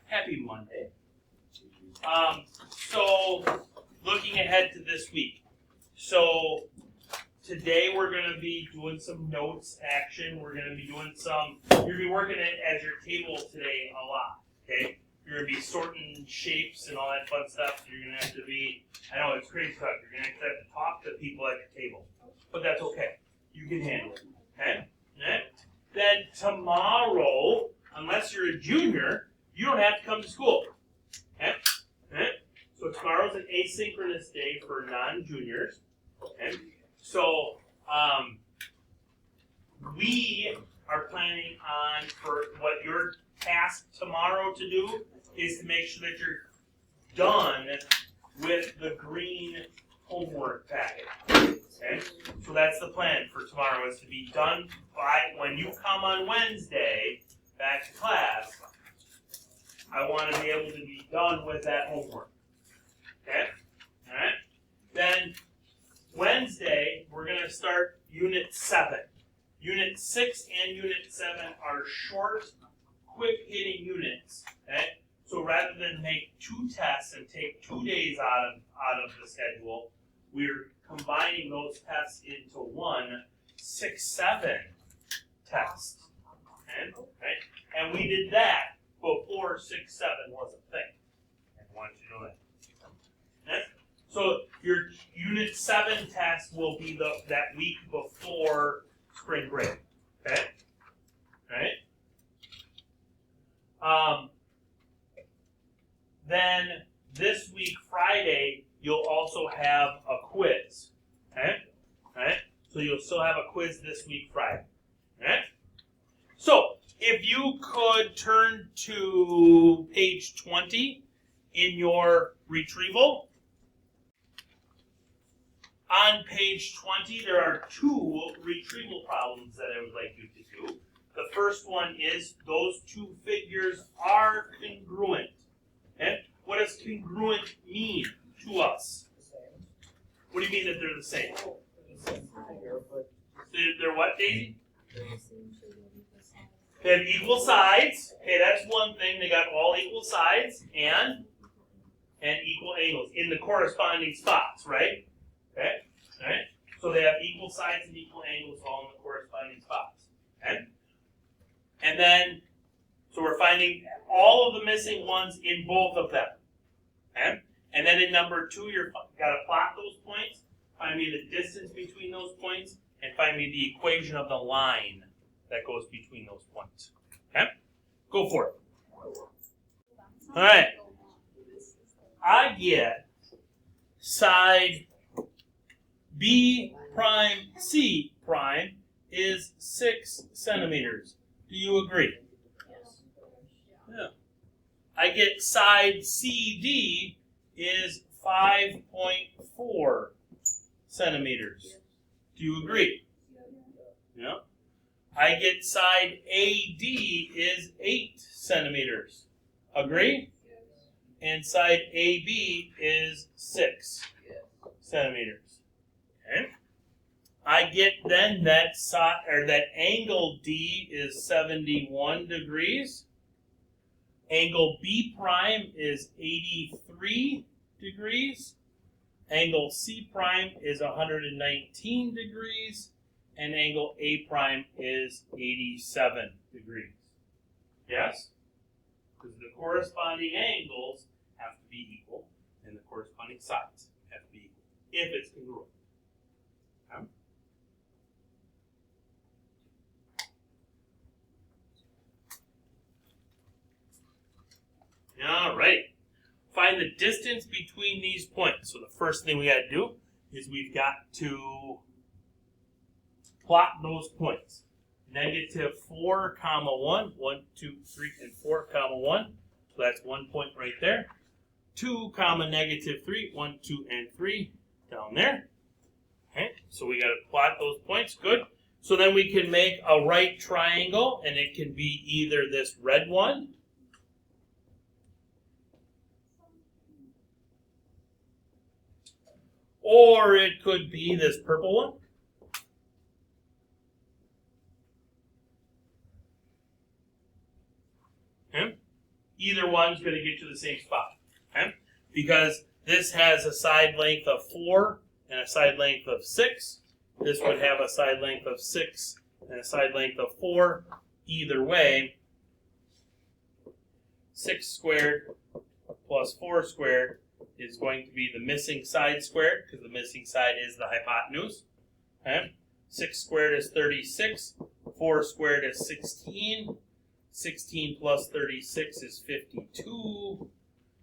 Happy Monday. So looking ahead to this week. So today we're going to be doing some notes action. We're going to be doing you're going to be working at your table today a lot, okay? You're going to be sorting shapes and all that fun stuff. You're going to have to be, I know it's crazy talk, you're going to have to talk to people at your table. But that's okay. You can handle it, okay? Okay? Then tomorrow, unless you're a junior, you don't have to come to school. Okay? Okay? So tomorrow's an asynchronous day for non-juniors. Okay? So we are planning on, for what your task tomorrow to do is to make sure that you're done with the green homework packet. Okay? So that's the plan for tomorrow, is to be done by when you come on Wednesday back to class. I want to be able to be done with that homework. Okay? Alright? Then Wednesday, we're going to start Unit 7. Unit 6 and Unit 7 are short, quick-hitting units. Okay? So rather than make 2 tests and take 2 days out of the schedule, we're combining those tests into one 6-7 test. Okay? Right? And we did that before 6-7 was a thing. I want you to know that. Okay? So your Unit 7 test will be that week before spring break. Okay? Right? Then this week, Friday, you'll also have a quiz. Okay? Right? So you'll still have a quiz this week, Friday. Okay? So if you could turn to page 20 in your retrieval. On page 20, there are 2 retrieval problems that I would like you to do. The first one is those 2 figures are congruent. Okay? What does congruent mean to us? What do you mean that they're the same? They're what, Daisy? They have equal sides. Okay, that's one thing. They got all equal sides and equal angles in the corresponding spots, right? Okay? Alright? So they have equal sides and equal angles all in the corresponding spots. Okay? And then, so we're finding all of the missing ones in both of them. Okay? And then in number 2, you've got to plot those points, find me the distance between those points, and find me the equation of the line that goes between those points. Okay? Go for it. Alright. I get side B prime C prime is 6 centimeters. Do you agree? Yeah. I get side CD is 5.4 centimeters. Do you agree? Yeah. I get side AD is 8 centimeters. Agree? And side AB is 6 centimeters. Okay. I get then that angle D is 71 degrees. Angle B prime is 83 degrees. Angle C prime is 119 degrees. And angle A prime is 87 degrees. Yes? Because the corresponding angles have to be equal, and the corresponding sides have to be equal, if it's congruent. Okay? All right. Find the distance between these points. So the first thing we got to do is we've got to plot those points. Negative 4, 1, 1, 2, 3, and 4, 1. So that's 1 point right there. 2, negative 3, 1, 2, and 3 down there. Okay, so we got to plot those points. Good. So then we can make a right triangle, and it can be either this red one, or it could be this purple one. Okay. Either one's going to get you the same spot, okay? Because this has a side length of 4 and a side length of 6. This would have a side length of 6 and a side length of 4. Either way, 6 squared plus 4 squared is going to be the missing side squared, because the missing side is the hypotenuse. Okay? 6 squared is 36. 4 squared is 16. 16 plus 36 is 52.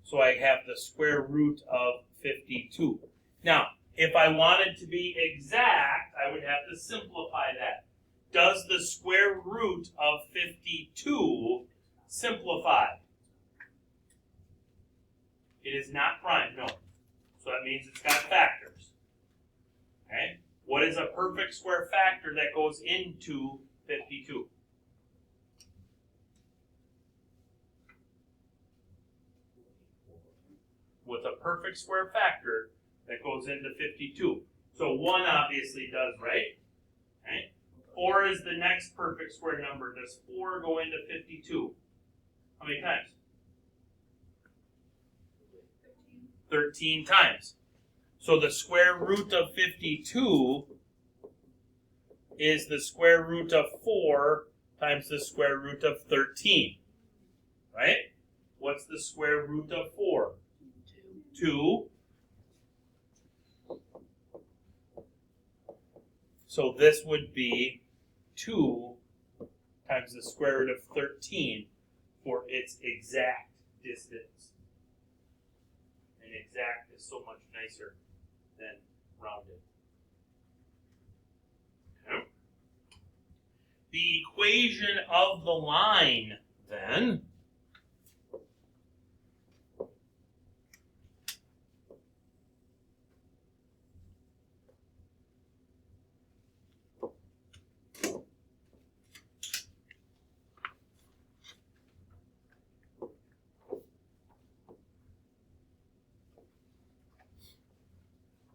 So I have the square root of 52. Now, if I wanted to be exact, I would have to simplify that. Does the square root of 52 simplify? It is not prime, no. So that means it's got factors. Okay? What is a perfect square factor that goes into 52? With a perfect square factor that goes into 52. So 1 obviously does, right? Okay. 4 is the next perfect square number. Does 4 go into 52? How many times? 13 times. So the square root of 52 is the square root of 4 times the square root of 13. Right? What's the square root of 4? 2. So this would be 2 times the square root of 13 for its exact distance. And exact is so much nicer than rounded. Okay. The equation of the line, then,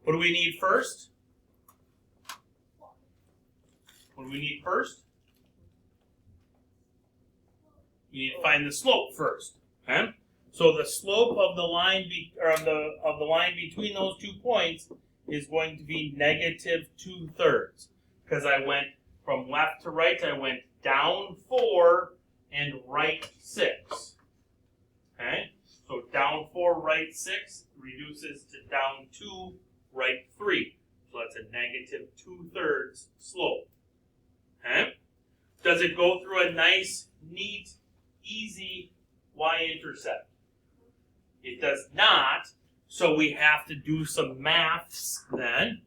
what do we need first? What do we need first? You need to find the slope first. Okay? So the slope of the line of the line between those 2 points is going to be negative 2/3. Because I went from left to right, I went down 4 and right 6. Okay? So down 4, right 6 reduces to down 2, right 3. So that's a negative 2/3 slope. Okay? Does it go through a nice, neat, easy y-intercept? It does not, so we have to do some maths then.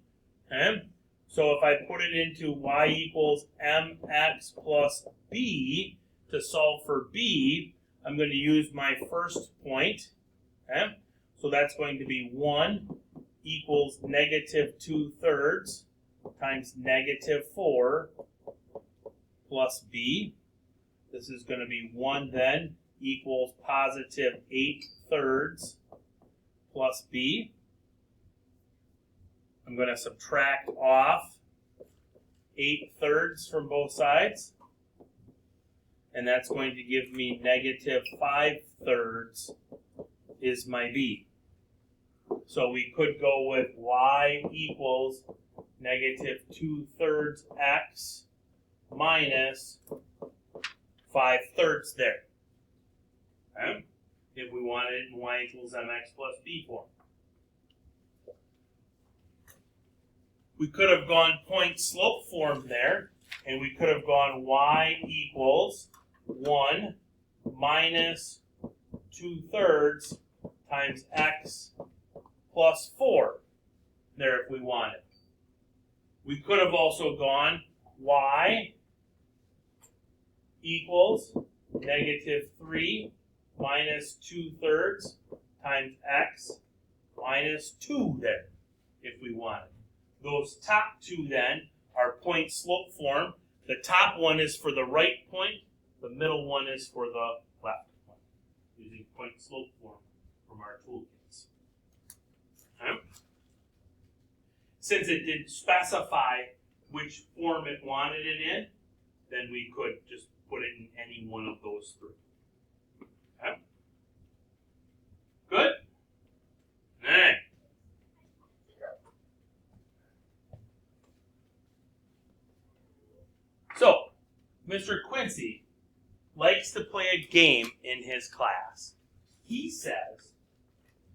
Okay? So if I put it into y equals mx plus b to solve for b, I'm going to use my first point. Okay? So that's going to be 1 equals negative 2/3 times negative 4 plus b. This is going to be 1 then equals positive 8/3 plus b. I'm going to subtract off 8/3 from both sides. And that's going to give me negative 5/3 is my b. So we could go with y equals negative 2/3 x minus 5/3 there. Okay? If we wanted it in y equals mx plus b form. We could have gone point slope form there, and we could have gone y equals 1 minus 2/3 times x plus 4 there if we wanted. We could have also gone y equals negative 3 minus 2/3 times x minus 2 there if we wanted. Those top 2 then are point slope form. The top one is for the right point. The middle one is for the left point, using point slope form from our toolkits. Okay. Since it didn't specify which form it wanted it in, then we could just put it in any one of those 3. Okay. Mr. Quincy likes to play a game in his class. He says,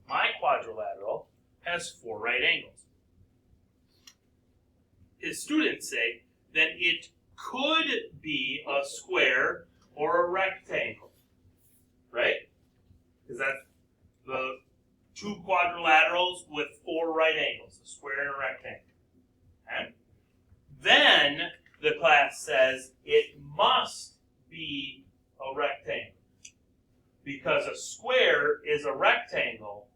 my quadrilateral has 4 right angles. His students say that it could be a square or a rectangle, right? Because that's the 2 quadrilaterals with 4 right angles, a square and a rectangle. Okay? Then the class says it must be a rectangle, because a square is a rectangle,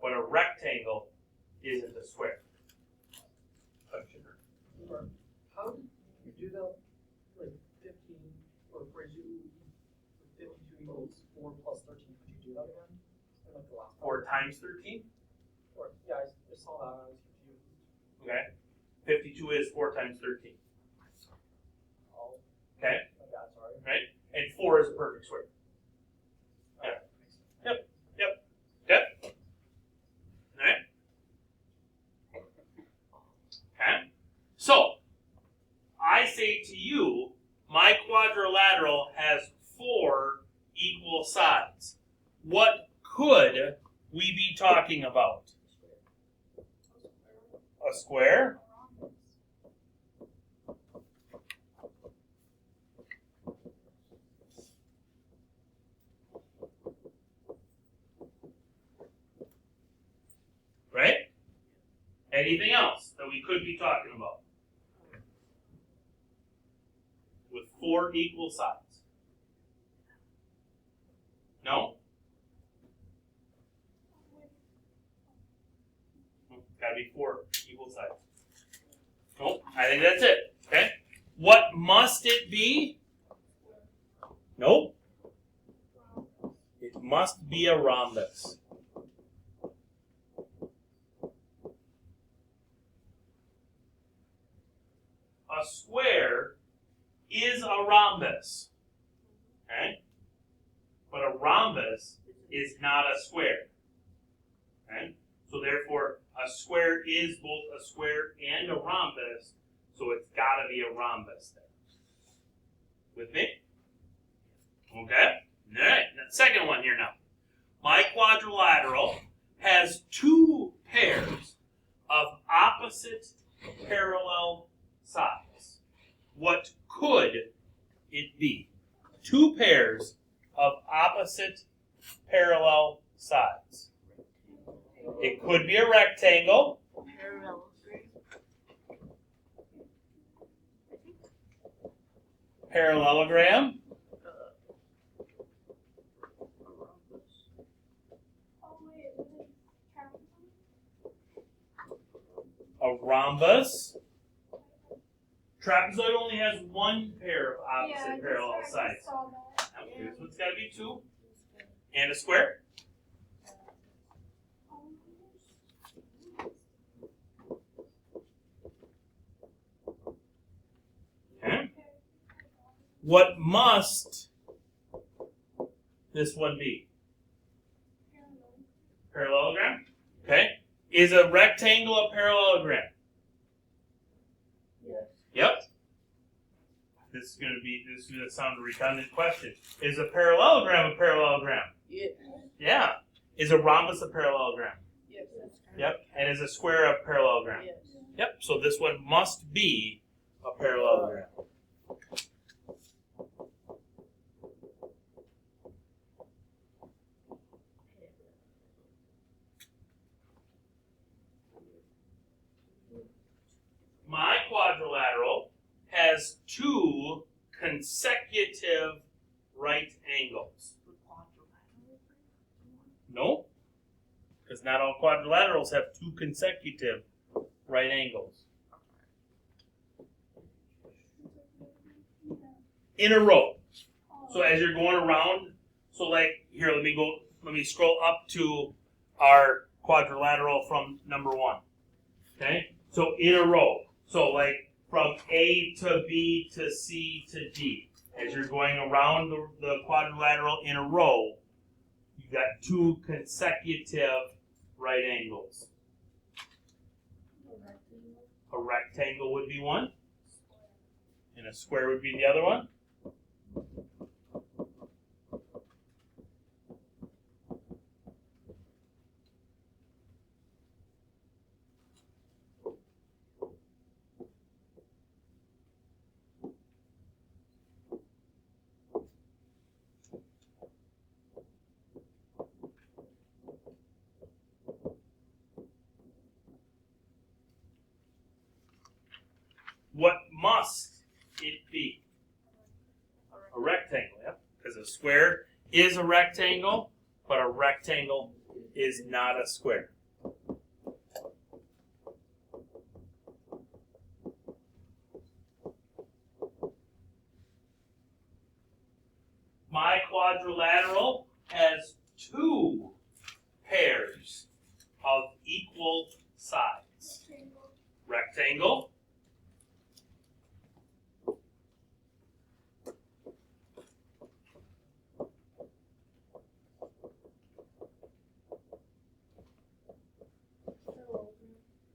but a rectangle isn't a square. How did you do that? Like 15, or for you, 52 equals 4 plus 13. Could you do that again? Or like the last 4 times 13? Or, yeah, I saw that. I was confused. Okay. 52 is 4 times 13. Oh. Okay. My bad, sorry. Right? And 4 is a perfect square. Yeah. Yep. Yep. Yep. Alright? Okay. So, I say to you, my quadrilateral has 4 equal sides. What could we be talking about? A square? Right? Anything else that we could be talking about? With 4 equal sides. No? Gotta be 4 equal sides. Nope, I think that's it. Okay? What must it be? Nope. It must be a rhombus. A square is a rhombus. Okay? But a rhombus is not a square. Okay? So therefore, a square is both a square and a rhombus, so it's got to be a rhombus there. With me? Okay? All right, the second one here now. My quadrilateral has 2 pairs of opposite parallel sides. What could it be? 2 pairs of opposite parallel sides. It could be a rectangle. Parallelogram. A rhombus. Trapezoid only has 1 pair of opposite parallel sides. Okay, this one's got to be 2. And a square. Okay. What must this one be? Parallelogram. Okay. Is a rectangle a parallelogram? Yes. Yep. This is going to sound a redundant question. Is a parallelogram a parallelogram? Yes. Yeah. Is a rhombus a parallelogram? Yes. Yep. And is a square a parallelogram? Yes. Yep. So this one must be a parallelogram. My quadrilateral has 2 consecutive right angles. No, because not all quadrilaterals have 2 consecutive right angles. In a row. So as you're going around, so like here, let me scroll up to our quadrilateral from number 1. Okay? So in a row. So like from A to B to C to D. As you're going around the quadrilateral in a row, you've got 2 consecutive right angles. A rectangle would be one. And a square would be the other one. What must it be? A rectangle, yep. Because a square is a rectangle, but a rectangle is not a square. My quadrilateral has two pairs of equal sides. Rectangle.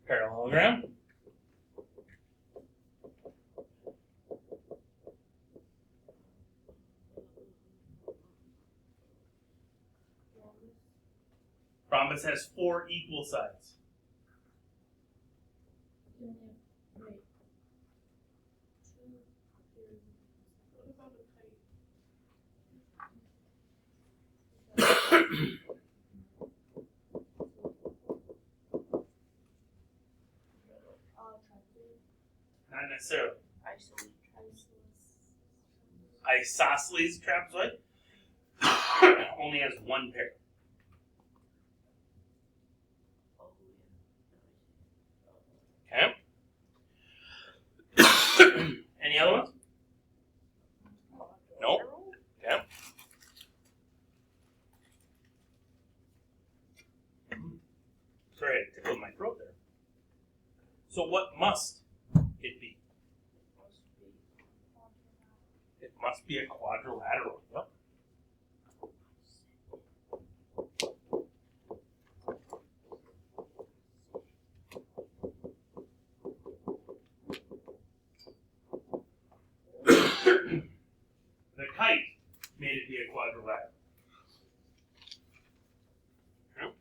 Parallelogram. Rhombus has four equal sides. Not necessarily. Isosceles trapezoid only has one pair. Okay. Any other ones? No. Okay. Sorry, I tickled my throat there. So what must it be? It must be a quadrilateral. Yep. The kite made it be a quadrilateral. Okay.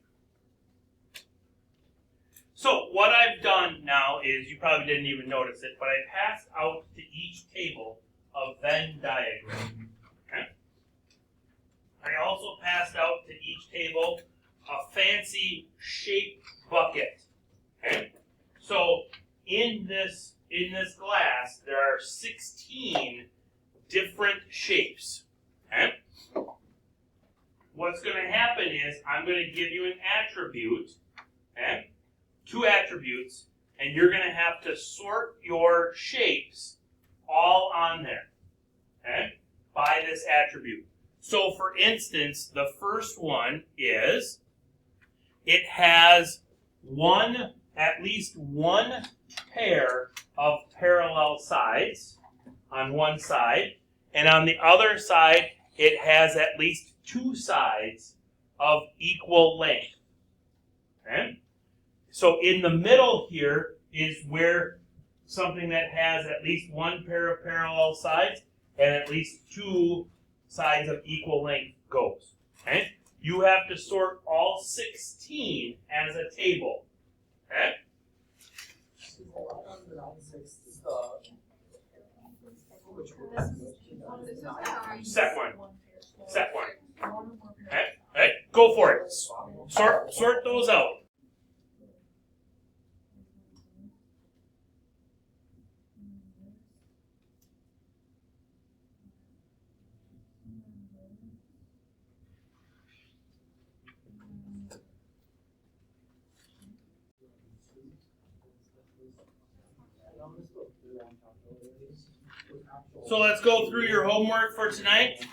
So what I've done now is, you probably didn't even notice it, but I passed out to each table a Venn diagram. Okay. I also passed out to each table a fancy shape bucket. Okay. So in this glass, there are 16 different shapes. Okay. What's going to happen is, I'm going to give you an attribute, okay, two attributes, and you're going to have to sort your shapes all on there, okay, by this attribute. So for instance, the first one is, it has at least one pair of parallel sides on one side, and on the other side, it has at least two sides of equal length. Okay? So in the middle here is where something that has at least one pair of parallel sides and at least two sides of equal length goes. Okay? You have to sort all 16 as a table. Okay? Set one. Set one. Okay? Right? Go for it. Sort those out. So let's go through your homework for tonight.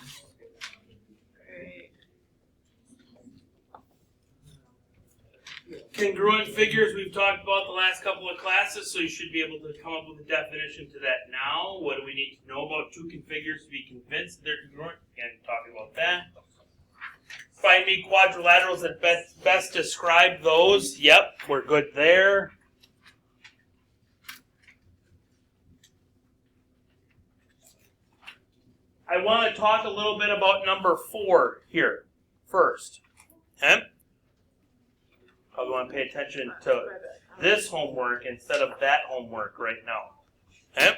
Congruent figures we've talked about the last couple of classes, so you should be able to come up with a definition to that now. What do we need to know about two figures to be convinced they're congruent? Again, talking about that. Find me quadrilaterals that best describe those. Yep, we're good there. I want to talk a little bit about number 4 here first. Okay? Probably want to pay attention to this homework instead of that homework right now. Okay?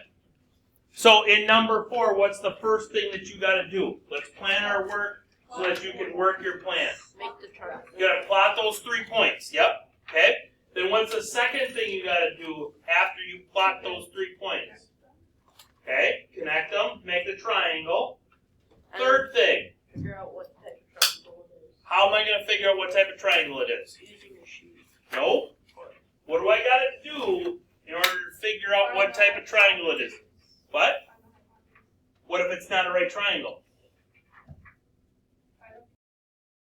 So in number 4, what's the first thing that you got to do? Let's plan our work so that you can work your plan. Make the triangle. You got to plot those 3 points. Yep. Okay? Then what's the second thing you got to do after you plot those 3 points? Okay? Connect them, make the triangle. Third thing, Figure out what type of triangle it is. how am I going to figure out what type of triangle it is? Using a sheet. No. What do I got to do in order to figure out what type of triangle it is? What? What if it's not a right triangle?